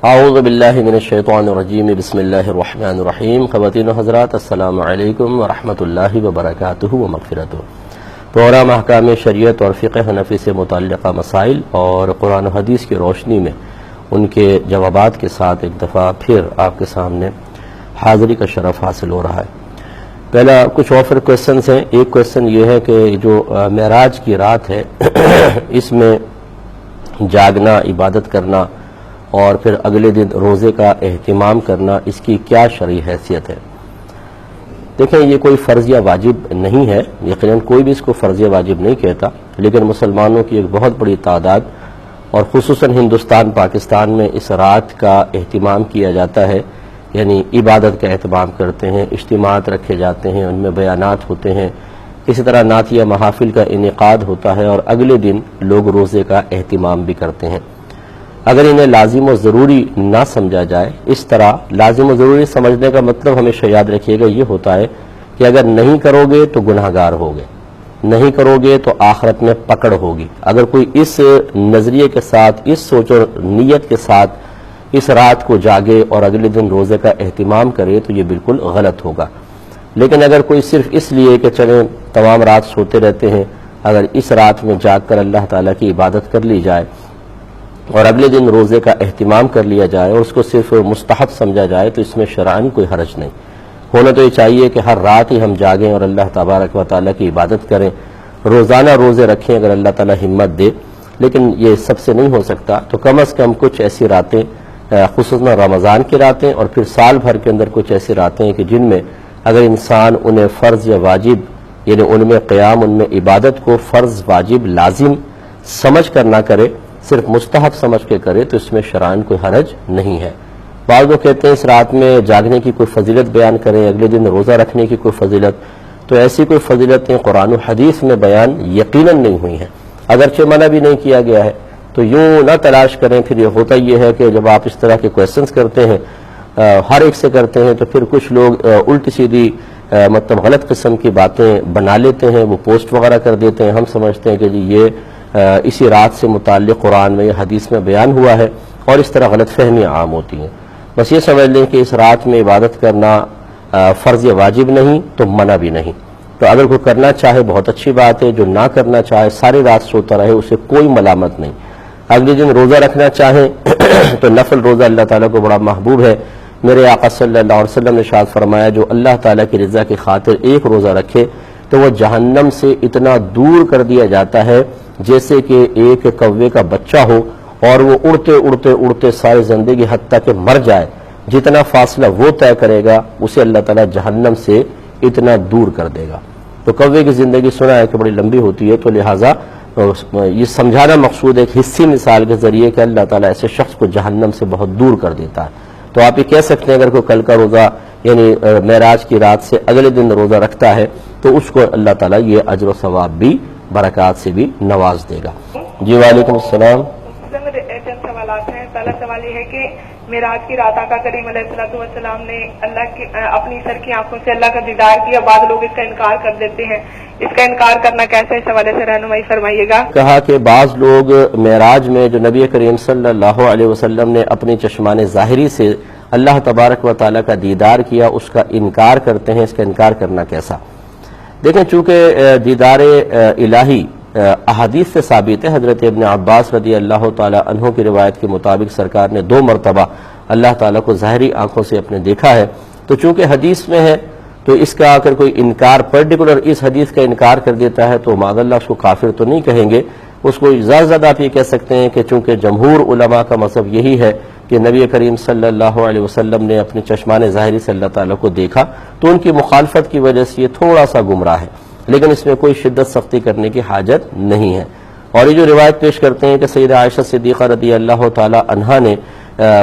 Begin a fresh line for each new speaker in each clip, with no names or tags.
اعوذ باللہ من الشیطان الرجیم بسم اللہ الرحمن الرحیم۔ خواتین و حضرات، السلام علیکم ورحمۃ اللہ وبرکاتہ و مغفرتہ۔ پروگرام احکام شریعت اور فقہ حنفی سے متعلقہ مسائل اور قرآن و حدیث کی روشنی میں ان کے جوابات کے ساتھ ایک دفعہ پھر آپ کے سامنے حاضری کا شرف حاصل ہو رہا ہے۔ پہلا کچھ آفر کویسچنز ہیں۔ ایک کویسچن یہ ہے کہ جو معراج کی رات ہے اس میں جاگنا، عبادت کرنا اور پھر اگلے دن روزے کا اہتمام کرنا، اس کی کیا شرعی حیثیت ہے؟ دیکھیں، یہ کوئی فرض یا واجب نہیں ہے، یقیناً کوئی بھی اس کو فرض یا واجب نہیں کہتا، لیکن مسلمانوں کی ایک بہت بڑی تعداد اور خصوصاً ہندوستان پاکستان میں اس رات کا اہتمام کیا جاتا ہے، یعنی عبادت کا اہتمام کرتے ہیں، اجتماعات رکھے جاتے ہیں، ان میں بیانات ہوتے ہیں، اسی طرح نعتیہ محافل کا انعقاد ہوتا ہے اور اگلے دن لوگ روزے کا اہتمام بھی کرتے ہیں۔ اگر انہیں لازم و ضروری نہ سمجھا جائے، اس طرح لازم و ضروری سمجھنے کا مطلب ہمیشہ یاد رکھیے گا یہ ہوتا ہے کہ اگر نہیں کرو گے تو گناہ گار ہوگے، نہیں کرو گے تو آخرت میں پکڑ ہوگی۔ اگر کوئی اس نظریے کے ساتھ، اس سوچ اور نیت کے ساتھ اس رات کو جاگے اور اگلے دن روزے کا اہتمام کرے تو یہ بالکل غلط ہوگا۔ لیکن اگر کوئی صرف اس لیے کہ چلیں تمام رات سوتے رہتے ہیں، اگر اس رات میں جاگ کر اللہ تعالیٰ کی عبادت کر لی جائے اور اگلے دن روزے کا اہتمام کر لیا جائے اور اس کو صرف مستحب سمجھا جائے تو اس میں شرعاً کوئی حرج نہیں۔ ہونا تو یہ چاہیے کہ ہر رات ہی ہم جاگیں اور اللہ تبارک و تعالیٰ کی عبادت کریں، روزانہ روزے رکھیں اگر اللہ تعالیٰ ہمت دے، لیکن یہ سب سے نہیں ہو سکتا تو کم از کم کچھ ایسی راتیں، خصوصاً رمضان کی راتیں اور پھر سال بھر کے اندر کچھ ایسی راتیں کہ جن میں اگر انسان انہیں فرض یا واجب، یعنی ان میں قیام، ان میں عبادت کو فرض، واجب، لازم سمجھ کر نہ کرے، صرف مستحب سمجھ کے کرے تو اس میں شرعاً کوئی حرج نہیں ہے۔ بعض لوگ کہتے ہیں اس رات میں جاگنے کی کوئی فضیلت بیان کریں، اگلے دن روزہ رکھنے کی کوئی فضیلت، تو ایسی کوئی فضیلتیں قرآن و حدیث میں بیان یقیناً نہیں ہوئی ہیں، اگرچہ منع بھی نہیں کیا گیا ہے۔ تو یوں نہ تلاش کریں، پھر یہ ہوتا یہ ہے کہ جب آپ اس طرح کے کویسچنز کرتے ہیں، ہر ایک سے کرتے ہیں، تو پھر کچھ لوگ الٹی سیدھی مطلب غلط قسم کی باتیں بنا لیتے ہیں، وہ پوسٹ وغیرہ کر دیتے ہیں، ہم سمجھتے ہیں کہ جی یہ اسی رات سے متعلق قرآن میں یا حدیث میں بیان ہوا ہے، اور اس طرح غلط فہمیاں عام ہوتی ہیں۔ بس یہ سمجھ لیں کہ اس رات میں عبادت کرنا فرض یا واجب نہیں تو منع بھی نہیں۔ تو اگر کوئی کرنا چاہے بہت اچھی بات ہے، جو نہ کرنا چاہے ساری رات سوتا رہے اسے کوئی ملامت نہیں۔ اگلے دن روزہ رکھنا چاہیں تو نفل روزہ اللہ تعالیٰ کو بڑا محبوب ہے۔ میرے آقا صلی اللہ علیہ وسلم نے ارشاد فرمایا جو اللہ تعالیٰ کی رضا کی خاطر ایک روزہ رکھے تو وہ جہنم سے اتنا دور کر دیا جاتا ہے جیسے کہ ایک کوے کا بچہ ہو اور وہ اڑتے اڑتے اڑتے ساری زندگی حتیٰ کہ مر جائے، جتنا فاصلہ وہ طے کرے گا اسے اللہ تعالیٰ جہنم سے اتنا دور کر دے گا۔ تو کوے کی زندگی سنا ہے کہ بڑی لمبی ہوتی ہے، تو لہٰذا یہ سمجھانا مقصود ہے ایک حصی مثال کے ذریعے کہ اللہ تعالیٰ ایسے شخص کو جہنم سے بہت دور کر دیتا ہے۔ تو آپ یہ کہہ سکتے ہیں اگر کوئی کل کا روزہ یعنی معراج کی رات سے اگلے دن روزہ رکھتا ہے تو اس کو اللہ تعالیٰ یہ اجر و ثواب بھی، برکات سے بھی نواز دے گا۔ جی وعلیکم السلام۔
میرے چند سوالات ہیں۔ پہلا سوال یہ ہے کہ معراج کی رات آقا کریم علیہ السلام نے اللہ کی اپنی سر کی آنکھوں سے اللہ کا دیدار کیا، بعض لوگ اس کا انکار کر دیتے ہیں، اس کا انکار کرنا کیسے، اس حوالے سے رہنمائی فرمائیے گا۔
کہا کہ بعض لوگ معراج میں جو نبی کریم صلی اللہ علیہ وسلم نے اپنی چشمان ظاہری سے اللہ تبارک و تعالیٰ کا دیدار کیا اس کا انکار کرتے ہیں، اس کا انکار کرنا کیسا؟ دیکھیں، چونکہ دیدار الہی احادیث سے ثابت ہے، حضرت ابن عباس رضی اللہ تعالیٰ عنہ کی روایت کے مطابق سرکار نے 2 مرتبہ اللہ تعالیٰ کو ظاہری آنکھوں سے اپنے دیکھا ہے، تو چونکہ حدیث میں ہے تو اس کا اگر کوئی انکار پرٹیکولر اس حدیث کا انکار کر دیتا ہے تو معاذ اللہ اس کو کافر تو نہیں کہیں گے، اس کو زیادہ زیادہ آپ یہ کہہ سکتے ہیں کہ چونکہ جمہور علماء کا مذہب یہی ہے کہ نبی کریم صلی اللہ علیہ وسلم نے اپنے چشمان ظاہری سے اللہ تعالیٰ کو دیکھا، تو ان کی مخالفت کی وجہ سے یہ تھوڑا سا گمراہ ہے، لیکن اس میں کوئی شدت سختی کرنے کی حاجت نہیں ہے۔ اور یہ جو روایت پیش کرتے ہیں کہ سیدہ عائشہ صدیقہ رضی اللہ تعالی عنہا نے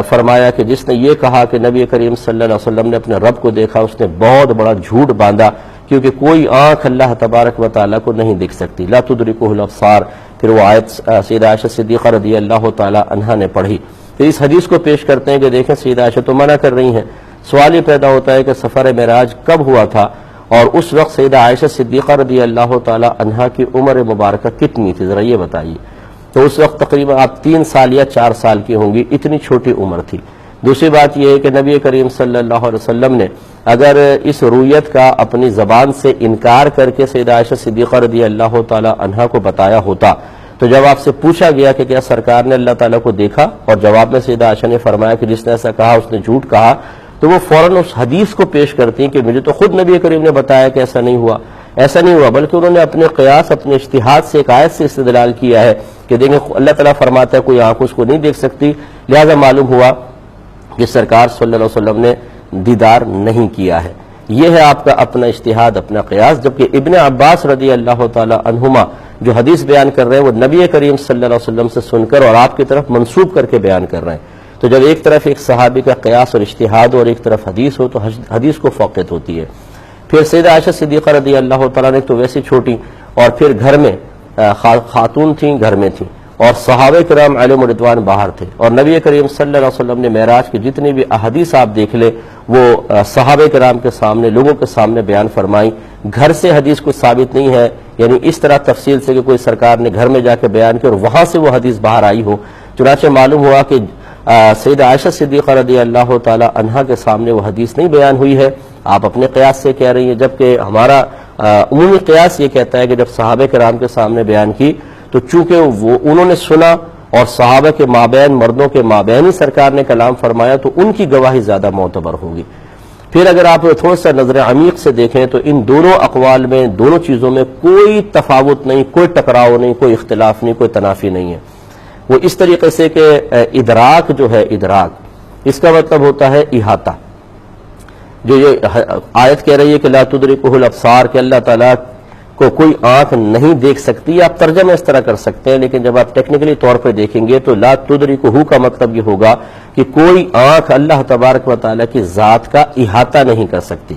فرمایا کہ جس نے یہ کہا کہ نبی کریم صلی اللہ علیہ وسلم نے اپنے رب کو دیکھا اس نے بہت بڑا جھوٹ باندھا، کیونکہ کوئی آنکھ اللہ تبارک و تعالیٰ کو نہیں دیکھ سکتی، لا تدرکہ الابصار۔ پھر وہ آیت سیدہ عائشہ صدیقہ رضی اللہ تعالی عنہا نے پڑھی۔ پھر اس حدیث کو پیش کرتے ہیں کہ دیکھیں سیدہ عائشہ تو منع کر رہی ہیں، سوال یہ پیدا ہوتا ہے کہ سفر معراج کب ہوا تھا اور اس وقت سیدہ عائشہ صدیقہ رضی اللہ تعالی عنہا کی عمر مبارکہ کتنی تھی، ذرا یہ بتائیے۔ تو اس وقت تقریباً آپ 3 سال یا 4 سال کی ہوں گی، اتنی چھوٹی عمر تھی۔ دوسری بات یہ ہے کہ نبی کریم صلی اللہ علیہ وسلم نے اگر اس رویت کا اپنی زبان سے انکار کر کے سیدہ عائشہ صدیقہ رضی اللہ تعالی عنہا کو بتایا ہوتا، تو جب آپ سے پوچھا گیا کہ کیا سرکار نے اللہ تعالیٰ کو دیکھا، اور جواب میں سیدہ عائشہ نے فرمایا کہ جس نے ایسا کہا اس نے جھوٹ کہا، تو وہ فوراً اس حدیث کو پیش کرتی ہیں کہ مجھے تو خود نبی کریم نے بتایا کہ ایسا نہیں ہوا۔ ایسا نہیں ہوا، بلکہ انہوں نے اپنے قیاس، اپنے اجتہاد سے ایک آیت سے استدلال کیا ہے کہ دیکھیں اللہ تعالیٰ فرماتا ہے کوئی آنکھ اس کو نہیں دیکھ سکتی، لہذا معلوم ہوا کہ سرکار صلی اللہ علیہ وسلم نے دیدار نہیں کیا ہے۔ یہ ہے آپ کا اپنا اجتہاد، اپنا قیاس۔ جبکہ ابن عباس رضی اللہ تعالی عنہما جو حدیث بیان کر رہے ہیں وہ نبی کریم صلی اللہ علیہ وسلم سے سن کر اور آپ کی طرف منسوب کر کے بیان کر رہے ہیں۔ تو جب ایک طرف ایک صحابی کا قیاس اور اجتہاد اور ایک طرف حدیث ہو تو حدیث کو فوقیت ہوتی ہے۔ پھر سیدہ عائشہ صدیقہ رضی اللہ تعالیٰ نے تو ویسے چھوٹی، اور پھر گھر میں خاتون تھیں، گھر میں تھیں، اور صحابہ کرام علیہم رضوان باہر تھے، اور نبی کریم صلی اللہ علیہ وسلم نے معراج کی جتنی بھی احادیث آپ دیکھ لیں وہ صحابہ کرام کے سامنے، لوگوں کے سامنے بیان فرمائی۔ گھر سے حدیث کو ثابت نہیں ہے، یعنی اس طرح تفصیل سے کہ کوئی سرکار نے گھر میں جا کے بیان کی اور وہاں سے وہ حدیث باہر آئی ہو۔ چنانچہ معلوم ہوا کہ سیدہ عائشہ صدیقہ رضی اللہ تعالی عنہا کے سامنے وہ حدیث نہیں بیان ہوئی ہے، آپ اپنے قیاس سے کہہ رہی ہیں، جبکہ ہمارا عمومی قیاس یہ کہتا ہے کہ جب صحابہ کرام کے سامنے بیان کی تو چونکہ وہ انہوں نے سنا اور صحابہ کے مابین، مردوں کے مابین ہی سرکار نے کلام فرمایا تو ان کی گواہی زیادہ معتبر ہوگی۔ پھر اگر آپ تھوڑا سا نظر عمیق سے دیکھیں تو ان دونوں اقوال میں، دونوں چیزوں میں کوئی تفاوت نہیں، کوئی ٹکراؤ نہیں، کوئی اختلاف نہیں، کوئی تنافی نہیں ہے۔ وہ اس طریقے سے کہ ادراک جو ہے، ادراک اس کا مطلب ہوتا ہے احاطہ۔ جو یہ آیت کہہ رہی ہے کہ لا تدرکہ الابصار، کہ اللہ تعالیٰ کو کوئی آنکھ نہیں دیکھ سکتی، آپ ترجمہ اس طرح کر سکتے ہیں، لیکن جب آپ ٹیکنیکلی طور پہ دیکھیں گے تو لا تدرکہ کا مطلب یہ ہوگا کہ کوئی آنکھ اللہ تبارک و تعالیٰ کی ذات کا احاطہ نہیں کر سکتی،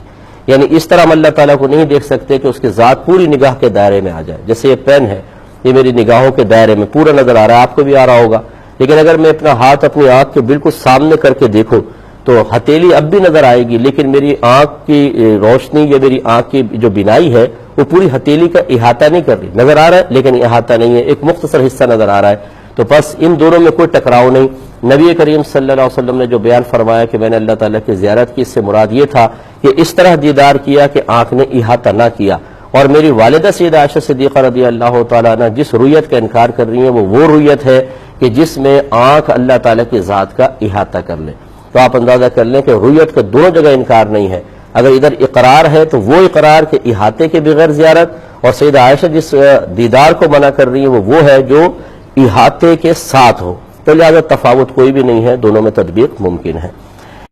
یعنی اس طرح ہم اللہ تعالیٰ کو نہیں دیکھ سکتے کہ اس کی ذات پوری نگاہ کے دائرے میں آ جائے۔ جیسے یہ پین ہے، یہ میری نگاہوں کے دائرے میں پورا نظر آ رہا ہے، آپ کو بھی آ رہا ہوگا، لیکن اگر میں اپنا ہاتھ اپنی آنکھ کے بالکل سامنے کر کے دیکھوں تو ہتھیلی اب بھی نظر آئے گی، لیکن میری آنکھ کی روشنی یا میری آنکھ کی جو بینائی ہے وہ پوری ہتھیلی کا احاطہ نہیں کر رہی، نظر آ رہا ہے لیکن احاطہ نہیں ہے، ایک مختصر حصہ نظر آ رہا ہے۔ تو بس ان دونوں میں کوئی ٹکراؤ نہیں۔ نبی کریم صلی اللہ علیہ وسلم نے جو بیان فرمایا کہ میں نے اللہ تعالیٰ کی زیارت کی، اس سے مراد یہ تھا کہ اس طرح دیدار کیا کہ آنکھ نے احاطہ نہ کیا۔ اور میری والدہ سیدہ عائشہ صدیقہ رضی اللہ تعالیٰ عنہ جس رویت کا انکار کر رہی ہیں وہ رویت ہے کہ جس میں آنکھ اللہ تعالیٰ کی ذات کا احاطہ کر لے۔ تو آپ اندازہ کر لیں کہ رویت کا دونوں جگہ انکار نہیں ہے، اگر ادھر اقرار ہے تو وہ اقرار کے احاطے کے بغیر زیارت، اور سیدہ عائشہ جس دیدار کو منع کر رہی ہیں وہ ہے جو احاطے کے ساتھ ہو، تو لہذا تفاوت کوئی بھی نہیں ہے، دونوں میں تطبیق ممکن ہے۔